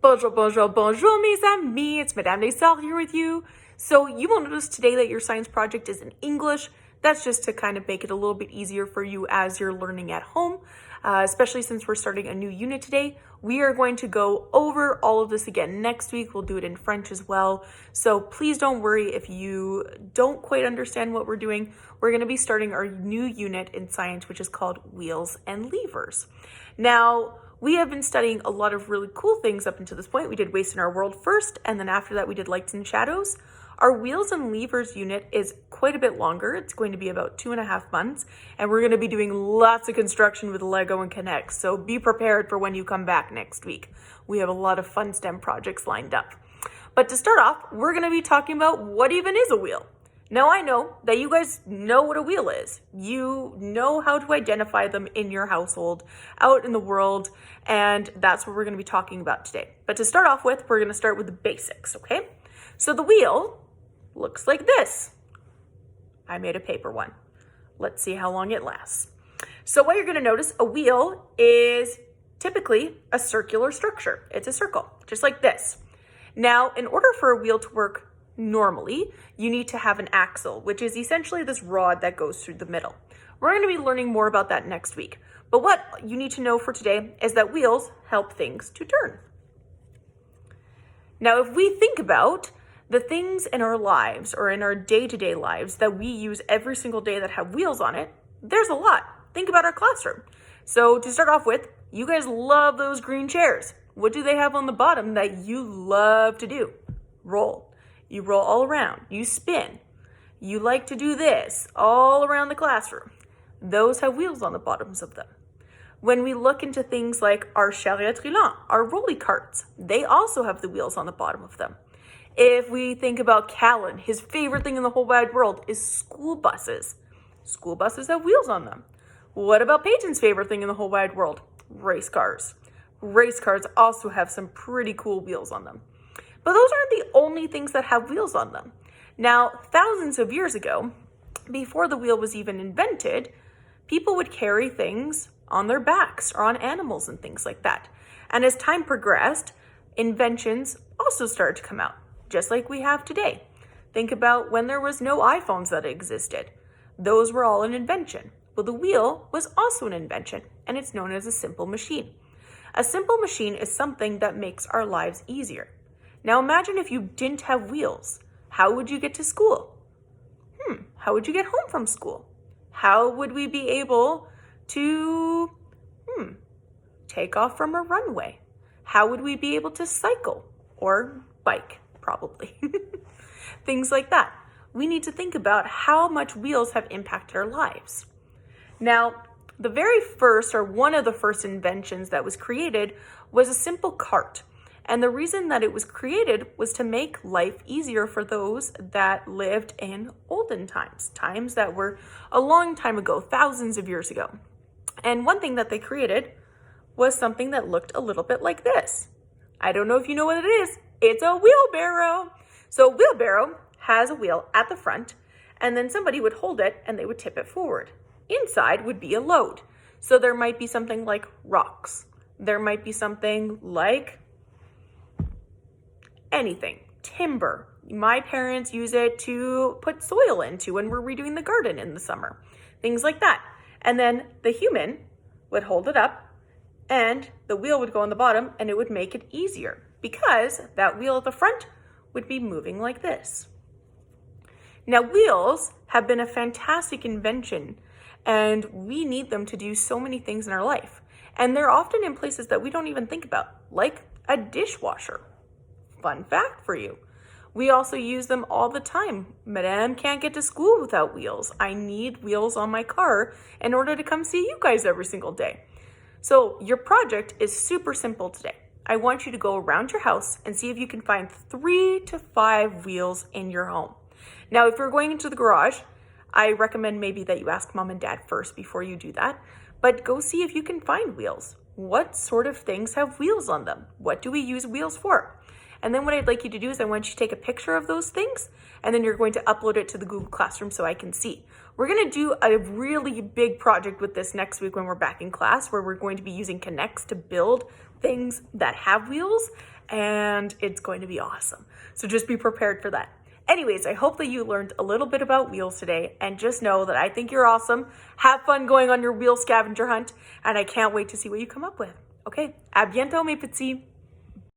Bonjour, bonjour, bonjour, mes amis. It's Madame Desal here with you. So you will notice today that your science project is in English. That's just to kind of make it a little bit easier for you as you're learning at home, especially since we're starting a new unit today. We are going to go over all of this again next week. We'll do it in French as well. So please don't worry if you don't quite understand what we're doing. We're going to be starting our new unit in science, which is called Wheels and Levers. Now, we have been studying a lot of really cool things up until this point. We did Waste in Our World first, and then after that we did Lights and Shadows. Our Wheels and Levers unit is quite a bit longer. It's going to be about 2.5 months, and we're going to be doing lots of construction with Lego and Connect, so be prepared for when you come back next week. We have a lot of fun STEM projects lined up. But to start off, we're going to be talking about what even is a wheel. Now, I know that you guys know what a wheel is. You know how to identify them in your household, out in the world, and that's what we're going to be talking about today. But to start off with, we're going to start with the basics, okay? So the wheel looks like this. I made a paper one. Let's see how long it lasts. So what you're going to notice, a wheel is typically a circular structure. It's a circle, just like this. Now, in order for a wheel to work normally, you need to have an axle, which is essentially this rod that goes through the middle. We're going to be learning more about that next week. But what you need to know for today is that wheels help things to turn. Now, if we think about the things in our lives or in our day-to-day lives that we use every single day that have wheels on it, there's a lot. Think about our classroom. So to start off with, you guys love those green chairs. What do they have on the bottom that you love to do? Roll. You roll all around. You spin. You like to do this all around the classroom. Those have wheels on the bottoms of them. When we look into things like our charrette roulant, our rolly carts, they also have the wheels on the bottom of them. If we think about Callan, his favorite thing in the whole wide world is school buses. School buses have wheels on them. What about Peyton's favorite thing in the whole wide world? Race cars. Race cars also have some pretty cool wheels on them. But those aren't the only things that have wheels on them. Now, thousands of years ago, before the wheel was even invented, people would carry things on their backs or on animals and things like that. And as time progressed, inventions also started to come out, just like we have today. Think about when there was no iPhones that existed. Those were all an invention. Well, the wheel was also an invention, and it's known as a simple machine. A simple machine is something that makes our lives easier. Now imagine if you didn't have wheels. How would you get to school? How would you get home from school? How would we be able to take off from a runway? How would we be able to cycle or bike, probably? Things like that. We need to think about how much wheels have impacted our lives. Now, the very first or one of the first inventions that was created was a simple cart. And the reason that it was created was to make life easier for those that lived in olden times, times that were a long time ago, thousands of years ago. And one thing that they created was something that looked a little bit like this. I don't know if you know what it is. It's a wheelbarrow. So a wheelbarrow has a wheel at the front, and then somebody would hold it and they would tip it forward. Inside would be a load. So there might be something like rocks. There might be something like anything, timber. My parents use it to put soil into when we're redoing the garden in the summer, things like that. And then the human would hold it up and the wheel would go on the bottom, and it would make it easier because that wheel at the front would be moving like this. Now, wheels have been a fantastic invention, and we need them to do so many things in our life. And they're often in places that we don't even think about, like a dishwasher. Fun fact for you. We also use them all the time. Madame can't get to school without wheels. I need wheels on my car in order to come see you guys every single day. So your project is super simple today. I want you to go around your house and see if you can find 3 to 5 wheels in your home. Now, if you're going into the garage, I recommend maybe that you ask mom and dad first before you do that, but go see if you can find wheels. What sort of things have wheels on them? What do we use wheels for? And then what I'd like you to do is I want you to take a picture of those things, and then you're going to upload it to the Google Classroom so I can see. We're going to do a really big project with this next week when we're back in class, where we're going to be using Connects to build things that have wheels. and it's going to be awesome. So just be prepared for that. Anyways, I hope that you learned a little bit about wheels today, and just know that I think you're awesome. Have fun going on your wheel scavenger hunt, and I can't wait to see what you come up with. Okay, à bientôt mes petits.